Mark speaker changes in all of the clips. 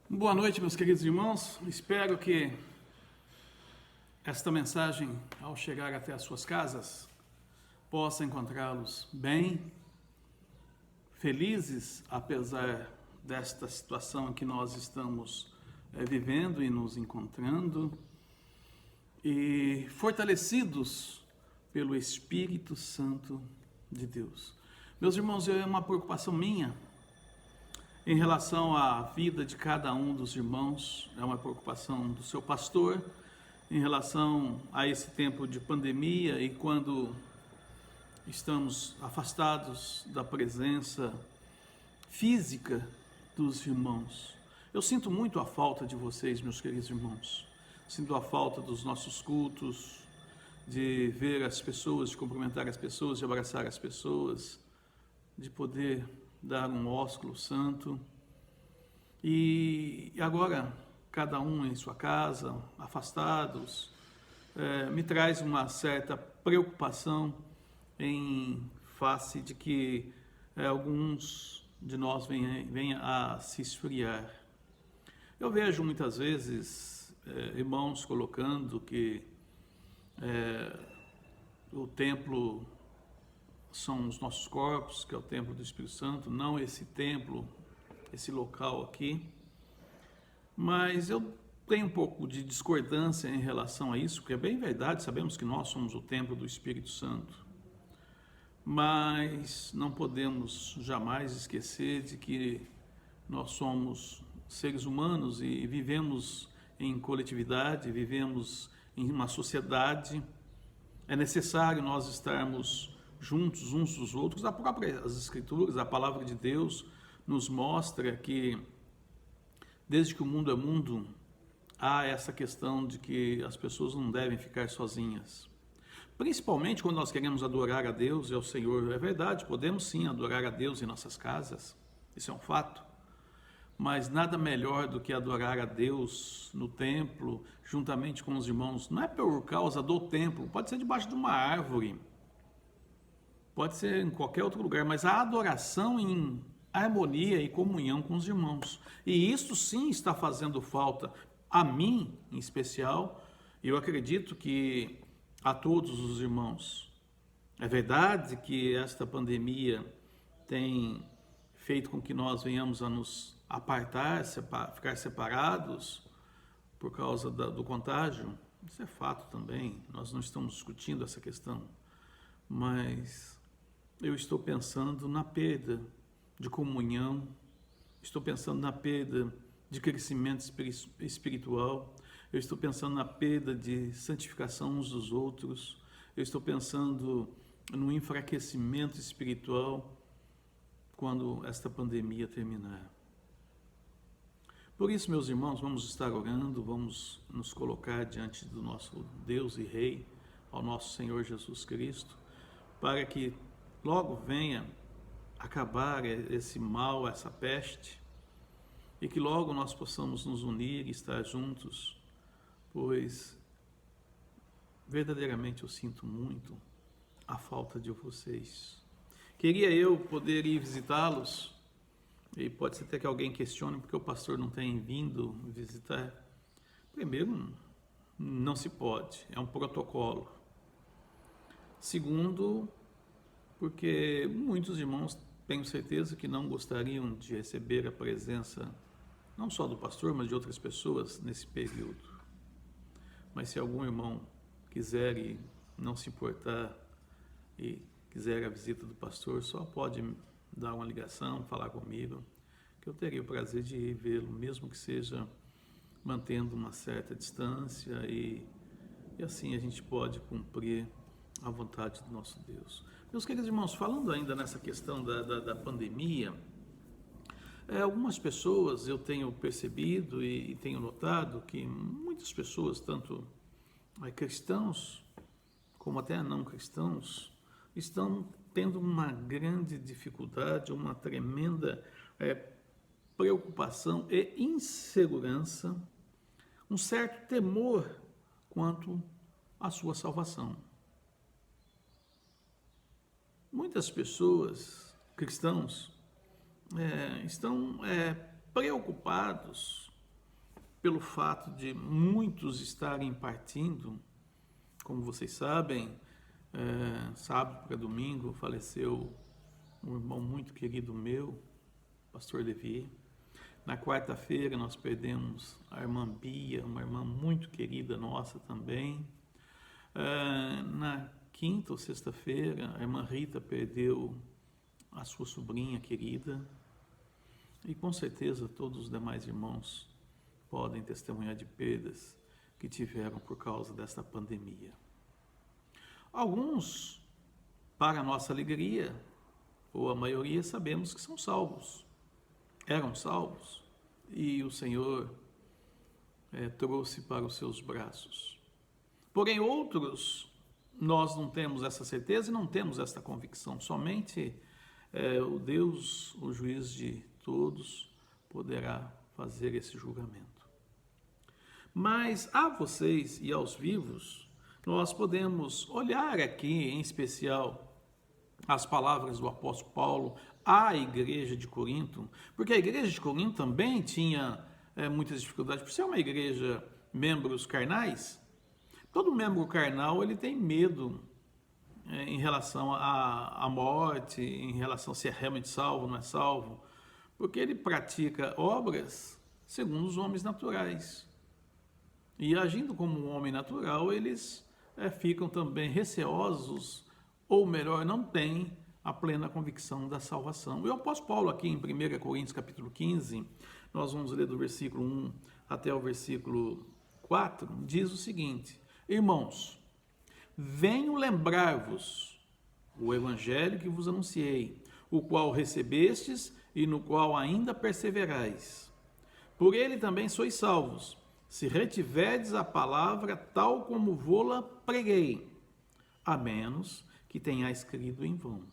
Speaker 1: Boa noite, meus queridos irmãos. Espero que esta mensagem, ao chegar até as suas casas, possa encontrá-los bem, felizes, apesar desta situação em que nós estamos vivendo e nos encontrando, e fortalecidos pelo Espírito Santo de Deus. Meus irmãos, é uma preocupação minha em relação à vida de cada um dos irmãos, é uma preocupação do seu pastor em relação a esse tempo de pandemia e quando estamos afastados da presença física dos irmãos. Eu sinto muito a falta de vocês, meus queridos irmãos. Sinto a falta dos nossos cultos, de ver as pessoas, de cumprimentar as pessoas, de abraçar as pessoas, de poder dar um ósculo santo. E agora, cada um em sua casa, afastados, me traz uma certa preocupação em face de que alguns de nós venham a se esfriar. Eu vejo muitas vezes irmãos colocando que o templo são os nossos corpos, que é o templo do Espírito Santo, não esse templo, esse local aqui. Mas eu tenho um pouco de discordância em relação a isso, porque é bem verdade, sabemos que nós somos o templo do Espírito Santo. Mas não podemos jamais esquecer de que nós somos seres humanos e vivemos em coletividade, vivemos em uma sociedade. É necessário nós estarmos juntos uns dos outros. As Escrituras, a Palavra de Deus nos mostra que desde que o mundo é mundo, há essa questão de que as pessoas não devem ficar sozinhas. Principalmente quando nós queremos adorar a Deus e ao Senhor. É verdade, podemos sim adorar a Deus em nossas casas, isso é um fato. Mas nada melhor do que adorar a Deus no templo, juntamente com os irmãos. Não é por causa do templo, pode ser debaixo de uma árvore, pode ser em qualquer outro lugar, mas a adoração em harmonia e comunhão com os irmãos. E isso sim está fazendo falta a mim, em especial, e eu acredito que a todos os irmãos. É verdade que esta pandemia tem feito com que nós venhamos a nos apartar, ficar separados por causa do contágio. Isso é fato também, nós não estamos discutindo essa questão, mas eu estou pensando na perda de comunhão, estou pensando na perda de crescimento espiritual, eu estou pensando na perda de santificação uns dos outros, eu estou pensando no enfraquecimento espiritual quando esta pandemia terminar. Por isso, meus irmãos, vamos estar orando, vamos nos colocar diante do nosso Deus e Rei, ao nosso Senhor Jesus Cristo, para que logo venha acabar esse mal, essa peste, e que logo nós possamos nos unir e estar juntos, pois verdadeiramente eu sinto muito a falta de vocês. Queria eu poder ir visitá-los, e pode ser até que alguém questione porque o pastor não tem vindo visitar. Primeiro, não se pode, é um protocolo. Segundo, porque muitos irmãos tenho certeza que não gostariam de receber a presença não só do pastor, mas de outras pessoas nesse período. Mas se algum irmão quiser e não se importar e quiser a visita do pastor, só pode dar uma ligação, falar comigo, que eu teria o prazer de ir vê-lo, mesmo que seja mantendo uma certa distância e assim a gente pode cumprir a vontade do nosso Deus. Meus queridos irmãos, falando ainda nessa questão da pandemia, algumas pessoas eu tenho percebido e tenho notado que muitas pessoas, tanto cristãos como até não cristãos, estão tendo uma grande dificuldade, uma tremenda preocupação e insegurança, um certo temor quanto à sua salvação. Muitas pessoas, cristãos, estão preocupados pelo fato de muitos estarem partindo. Como vocês sabem, sábado para domingo faleceu um irmão muito querido meu, pastor Levi. Na quarta-feira nós perdemos a irmã Bia, uma irmã muito querida nossa também. Na quinta ou sexta-feira, a irmã Rita perdeu a sua sobrinha querida. E com certeza todos os demais irmãos podem testemunhar de perdas que tiveram por causa desta pandemia. Alguns, para nossa alegria, ou a maioria, sabemos que são salvos. Eram salvos e o Senhor trouxe para os seus braços. Porém, outros, nós não temos essa certeza e não temos essa convicção. Somente o Deus, o juiz de todos, poderá fazer esse julgamento. Mas a vocês e aos vivos, nós podemos olhar aqui, em especial, as palavras do apóstolo Paulo à igreja de Corinto, porque a igreja de Corinto também tinha muitas dificuldades, por ser uma igreja, membros carnais. Todo membro carnal ele tem medo em relação à morte, em relação a se é realmente salvo ou não é salvo, porque ele pratica obras segundo os homens naturais. E agindo como um homem natural, eles ficam também receosos, ou melhor, não têm a plena convicção da salvação. E o apóstolo Paulo aqui em 1 Coríntios capítulo 15, nós vamos ler do versículo 1 até o versículo 4, diz o seguinte: irmãos, venho lembrar-vos o evangelho que vos anunciei, o qual recebestes e no qual ainda perseverais. Por ele também sois salvos, se retiverdes a palavra tal como vô-la preguei, a menos que tenhais crido em vão.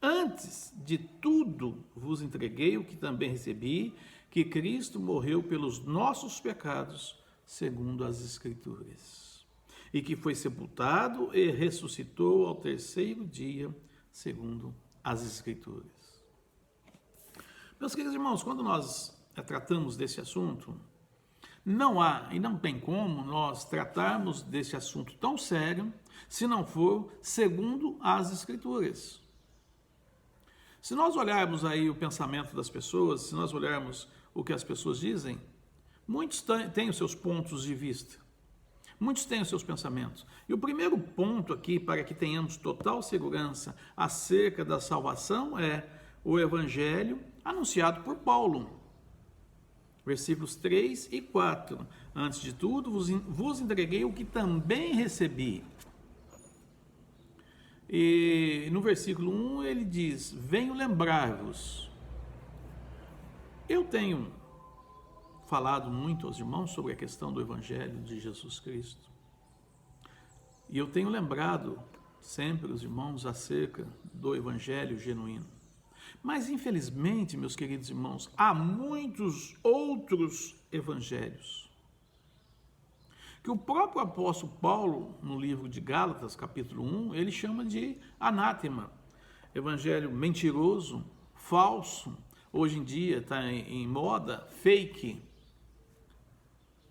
Speaker 1: Antes de tudo vos entreguei o que também recebi, que Cristo morreu pelos nossos pecados, segundo as Escrituras, e que foi sepultado e ressuscitou ao terceiro dia, segundo as Escrituras. Meus queridos irmãos, quando nós tratamos desse assunto, não há e não tem como nós tratarmos desse assunto tão sério se não for segundo as Escrituras. Se nós olharmos aí o pensamento das pessoas, se nós olharmos o que as pessoas dizem, muitos têm os seus pontos de vista, muitos têm os seus pensamentos. E o primeiro ponto aqui, para que tenhamos total segurança acerca da salvação, é o Evangelho anunciado por Paulo. Versículos 3 e 4. Antes de tudo, vos entreguei o que também recebi. E no versículo 1 ele diz: venho lembrar-vos. Eu tenho falado muito aos irmãos sobre a questão do Evangelho de Jesus Cristo. E eu tenho lembrado sempre os irmãos acerca do Evangelho genuíno. Mas, infelizmente, meus queridos irmãos, há muitos outros evangelhos que o próprio apóstolo Paulo, no livro de Gálatas, capítulo 1, ele chama de anátema. Evangelho mentiroso, falso, hoje em dia está em moda, fake.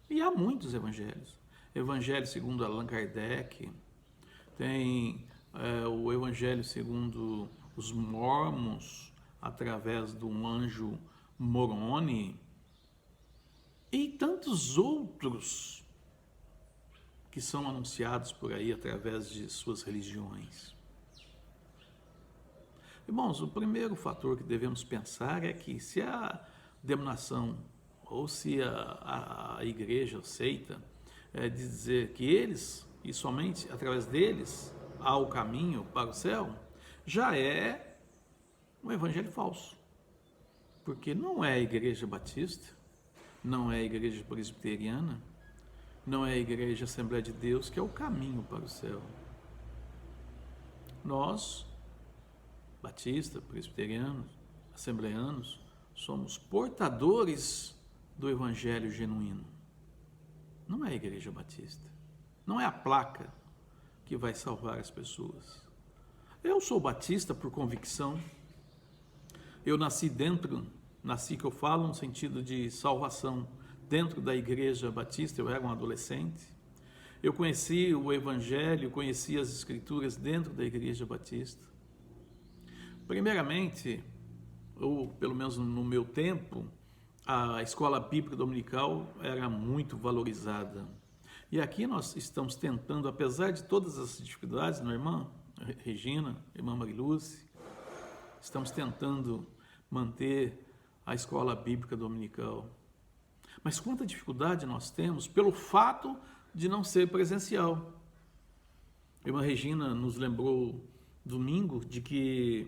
Speaker 1: E há muitos evangelhos. Evangelho segundo Allan Kardec, tem o Evangelho segundo os mormons, através do anjo Moroni, e tantos outros que são anunciados por aí através de suas religiões. Irmãos, o primeiro fator que devemos pensar é que se a denominação ou se a igreja aceita dizer que eles, e somente através deles, há o caminho para o céu, já é um evangelho falso, porque não é a igreja batista, não é a igreja presbiteriana, não é a igreja Assembleia de Deus que é o caminho para o céu. Nós, batistas, presbiterianos, assembleanos, somos portadores do evangelho genuíno. Não é a igreja batista, não é a placa que vai salvar as pessoas. Eu sou batista por convicção. Eu nasci que eu falo no sentido de salvação, dentro da Igreja Batista, eu era um adolescente. Eu conheci o Evangelho, conheci as Escrituras dentro da Igreja Batista. Primeiramente, ou pelo menos no meu tempo, a escola bíblica dominical era muito valorizada. E aqui nós estamos tentando, apesar de todas as dificuldades, não é, irmã Regina, irmã Mariluz, estamos tentando manter a escola bíblica dominical. Mas quanta dificuldade nós temos pelo fato de não ser presencial. A irmã Regina nos lembrou domingo de que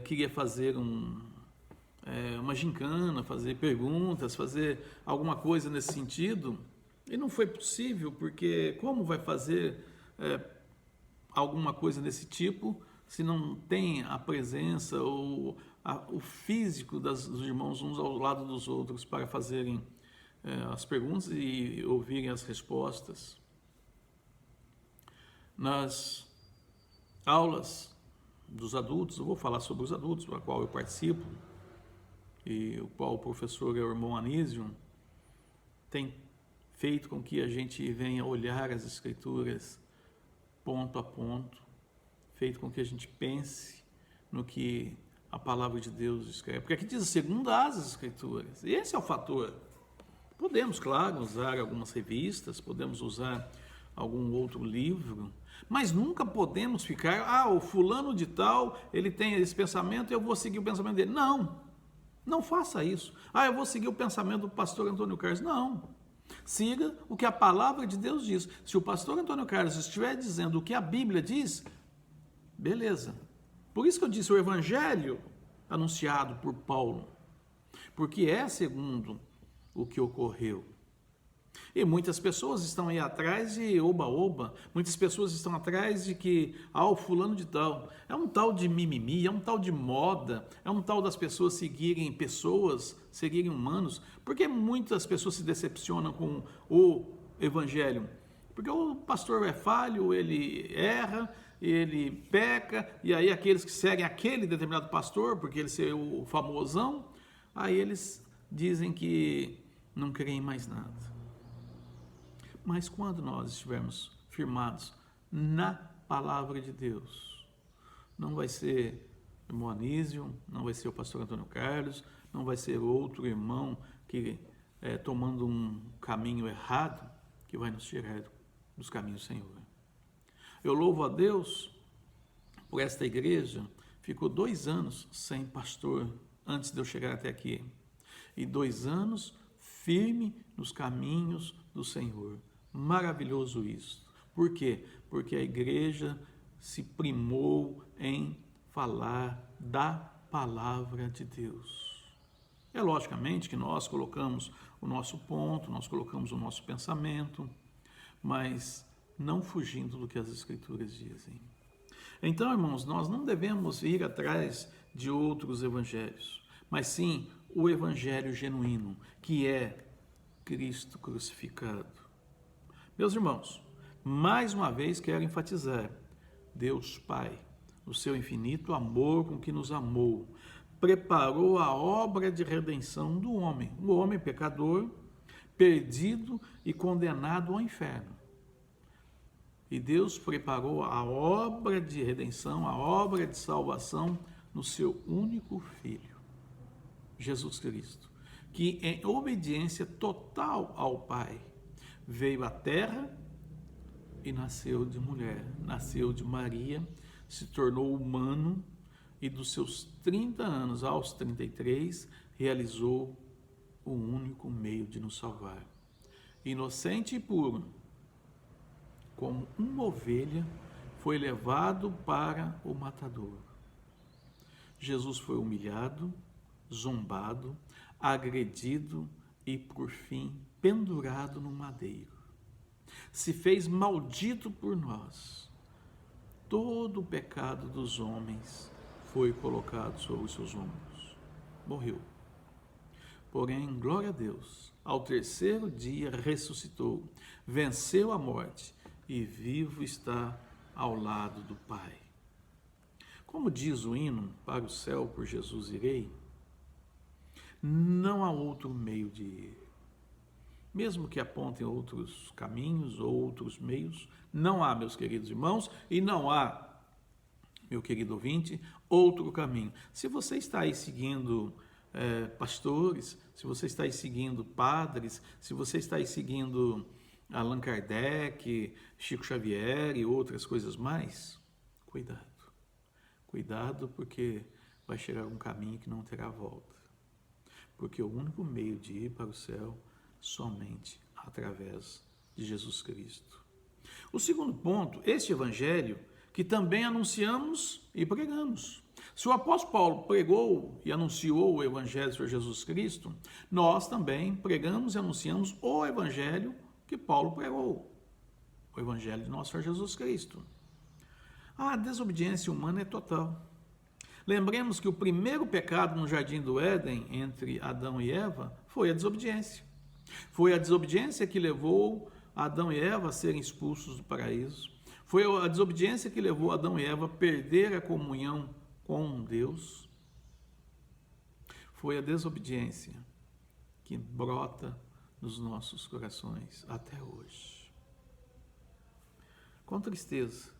Speaker 1: queria fazer uma gincana, fazer perguntas, fazer alguma coisa nesse sentido, e não foi possível, porque como vai fazer alguma coisa desse tipo se não tem a presença ou o físico dos irmãos uns ao lado dos outros para fazerem as perguntas e ouvirem as respostas? Nas aulas dos adultos, eu vou falar sobre os adultos, para qual eu participo, e o qual o professor é o irmão Anísio, tem feito com que a gente venha olhar as Escrituras ponto a ponto, feito com que a gente pense no que a palavra de Deus escreve. Porque aqui diz segundo as Escrituras, e esse é o fator. Podemos, claro, usar algumas revistas, podemos usar algum outro livro, mas nunca podemos ficar, o fulano de tal, ele tem esse pensamento e eu vou seguir o pensamento dele. Não faça isso. Eu vou seguir o pensamento do pastor Antônio Carlos. Não. Siga o que a palavra de Deus diz. Se o pastor Antônio Carlos estiver dizendo o que a Bíblia diz, beleza. Por isso que eu disse o evangelho anunciado por Paulo, porque é segundo o que ocorreu. E muitas pessoas estão aí atrás de oba-oba, muitas pessoas estão atrás de que, o fulano de tal, é um tal de mimimi, é um tal de moda, é um tal das pessoas seguirem humanos. Por que muitas pessoas se decepcionam com o evangelho? Porque o pastor é falho, ele erra, ele peca, e aí aqueles que seguem aquele determinado pastor, porque ele é o famosão, aí eles dizem que não creem mais nada. Mas quando nós estivermos firmados na palavra de Deus, não vai ser o irmão Anísio, não vai ser o pastor Antônio Carlos, não vai ser outro irmão que tomando um caminho errado, que vai nos tirar dos caminhos do Senhor. Eu louvo a Deus por esta igreja, ficou 2 anos sem pastor antes de eu chegar até aqui, e 2 anos firme nos caminhos do Senhor. Maravilhoso isso. Por quê? Porque a igreja se primou em falar da palavra de Deus. É logicamente que nós colocamos o nosso ponto, nós colocamos o nosso pensamento, mas não fugindo do que as Escrituras dizem. Então, irmãos, nós não devemos ir atrás de outros evangelhos, mas sim o evangelho genuíno, que é Cristo crucificado. Meus irmãos, mais uma vez quero enfatizar, Deus Pai, no seu infinito amor com que nos amou, preparou a obra de redenção do homem, o homem pecador, perdido e condenado ao inferno. E Deus preparou a obra de redenção, a obra de salvação no seu único Filho, Jesus Cristo, que em obediência total ao Pai, veio à terra e nasceu de mulher, nasceu de Maria, se tornou humano e dos seus 30 anos aos 33 realizou o único meio de nos salvar. Inocente e puro, como uma ovelha, foi levado para o matador. Jesus foi humilhado, zombado, agredido e, por fim, pendurado no madeiro. Se fez maldito por nós. Todo o pecado dos homens foi colocado sobre os seus ombros. Morreu. Porém, glória a Deus, ao 3º dia ressuscitou, venceu a morte e vivo está ao lado do Pai. Como diz o hino, para o céu por Jesus irei, não há outro meio de ir. mesmo que apontem outros caminhos ou outros meios. Não há, meus queridos irmãos, e não há, meu querido ouvinte, outro caminho. Se você está aí seguindo pastores, se você está aí seguindo padres, se você está aí seguindo Allan Kardec, Chico Xavier e outras coisas mais, cuidado. Cuidado, porque vai chegar um caminho que não terá volta. Porque o único meio de ir para o céu somente através de Jesus Cristo. O segundo ponto, este evangelho que também anunciamos e pregamos. Se o apóstolo Paulo pregou e anunciou o evangelho do Senhor Jesus Cristo, nós também pregamos e anunciamos o evangelho que Paulo pregou, o evangelho de nosso Senhor Jesus Cristo. A desobediência humana é total. Lembremos que o primeiro pecado no jardim do Éden, entre Adão e Eva, foi a desobediência. Foi a desobediência que levou Adão e Eva a serem expulsos do paraíso. Foi a desobediência que levou Adão e Eva a perder a comunhão com Deus. Foi a desobediência que brota nos nossos corações até hoje. Com tristeza,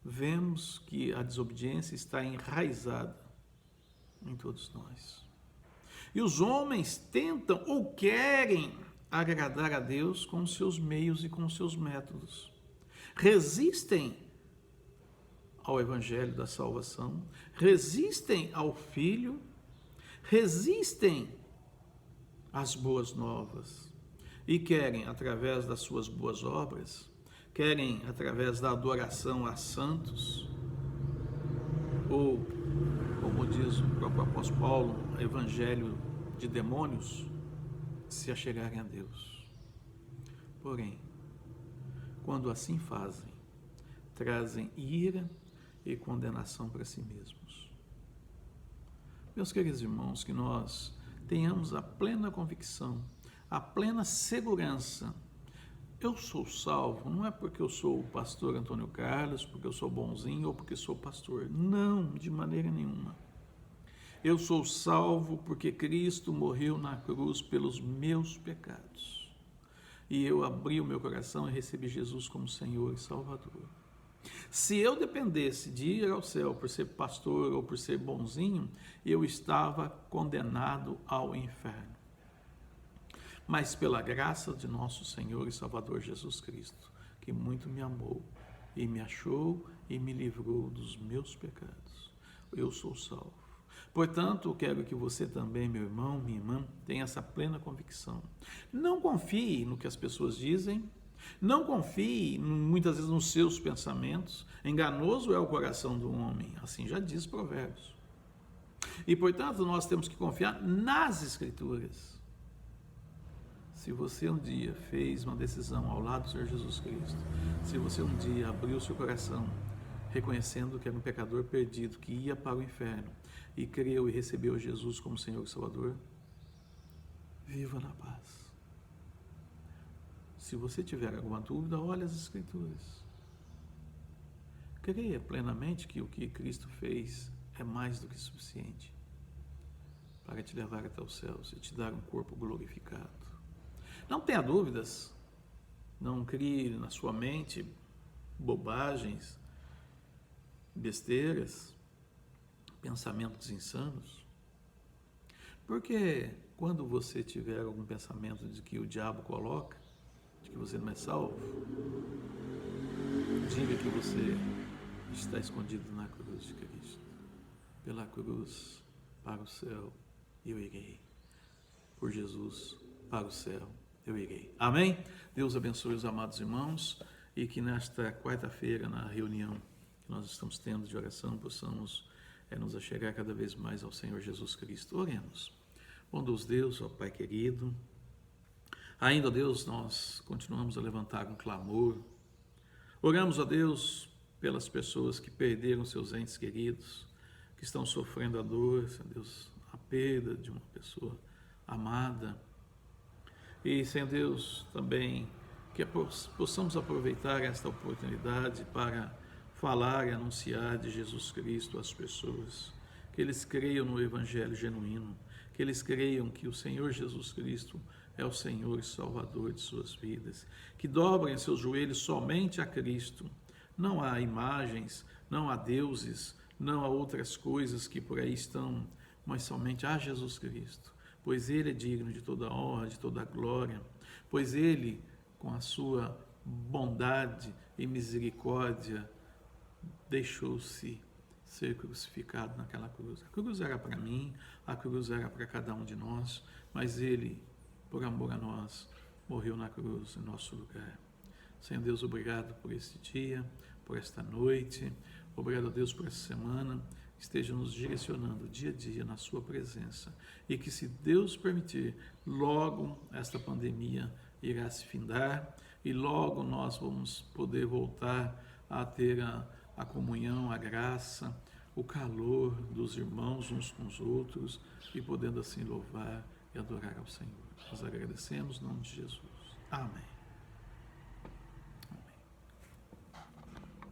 Speaker 1: vemos que a desobediência está enraizada em todos nós. E os homens tentam ou querem agradar a Deus com os seus meios e com os seus métodos. Resistem ao evangelho da salvação, resistem ao Filho, resistem às boas novas e querem, através das suas boas obras, querem, através da adoração a santos, ou, como diz o próprio apóstolo Paulo, evangelho de demônios, se achegarem a Deus. Porém, quando assim fazem, trazem ira e condenação para si mesmos. Meus queridos irmãos, que nós tenhamos a plena convicção, a plena segurança. Eu sou salvo, não é porque eu sou o pastor Antônio Carlos, porque eu sou bonzinho ou porque sou pastor. Não, de maneira nenhuma. Eu sou salvo porque Cristo morreu na cruz pelos meus pecados. E eu abri o meu coração e recebi Jesus como Senhor e Salvador. Se eu dependesse de ir ao céu por ser pastor ou por ser bonzinho, eu estava condenado ao inferno. Mas pela graça de nosso Senhor e Salvador Jesus Cristo, que muito me amou e me achou e me livrou dos meus pecados, eu sou salvo. Portanto, eu quero que você também, meu irmão, minha irmã, tenha essa plena convicção. Não confie no que as pessoas dizem, não confie muitas vezes nos seus pensamentos. Enganoso é o coração do homem, assim já diz Provérbios. E, portanto, nós temos que confiar nas Escrituras. Se você um dia fez uma decisão ao lado do Senhor Jesus Cristo, se você um dia abriu seu coração, reconhecendo que era um pecador perdido, que ia para o inferno, e creu e recebeu Jesus como Senhor e Salvador, viva na paz. Se você tiver alguma dúvida, olhe as Escrituras. Creia plenamente que o que Cristo fez é mais do que suficiente para te levar até os céus e te dar um corpo glorificado. Não tenha dúvidas, não crie na sua mente bobagens, besteiras, pensamentos insanos, porque quando você tiver algum pensamento de que o diabo coloca, de que você não é salvo, diga que você está escondido na cruz de Cristo. Pela cruz para o céu eu irei, por Jesus para o céu eu irei. Amém? Deus abençoe os amados irmãos e que nesta quarta-feira, na reunião que nós estamos tendo de oração, possamos nos achegar cada vez mais ao Senhor Jesus Cristo. Oremos. Bondoso Deus, ó Pai querido, ainda, ó Deus, nós continuamos a levantar um clamor. Oramos, ó Deus, pelas pessoas que perderam seus entes queridos, que estão sofrendo a dor, Senhor Deus, a perda de uma pessoa amada. E, Senhor Deus, também que possamos aproveitar esta oportunidade para falar e anunciar de Jesus Cristo às pessoas, que eles creiam no Evangelho genuíno, que eles creiam que o Senhor Jesus Cristo é o Senhor e Salvador de suas vidas, que dobrem seus joelhos somente a Cristo, não há imagens, não há deuses, não há outras coisas que por aí estão, mas somente a Jesus Cristo, pois Ele é digno de toda honra, de toda glória, pois Ele, com a sua bondade e misericórdia, deixou-se ser crucificado naquela cruz. A cruz era para mim, a cruz era para cada um de nós, mas Ele, por amor a nós, morreu na cruz em nosso lugar. Senhor Deus, obrigado por este dia, por esta noite, obrigado a Deus por essa semana, esteja nos direcionando dia a dia na sua presença e que, se Deus permitir, logo esta pandemia irá se findar e logo nós vamos poder voltar a ter a comunhão, a graça, o calor dos irmãos uns com os outros e podendo assim louvar e adorar ao Senhor. Nós agradecemos em nome de Jesus. Amém.